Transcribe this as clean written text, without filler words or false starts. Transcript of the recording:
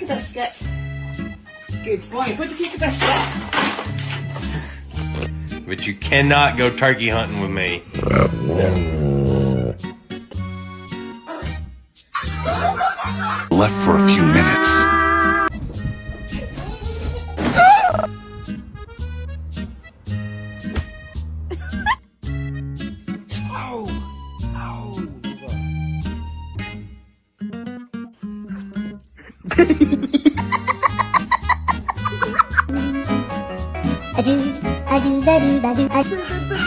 a biscuit. Good boy. Would you take a biscuit? But you cannot go turkey hunting with me. Left for a few minutes. I do, ba do, ba do.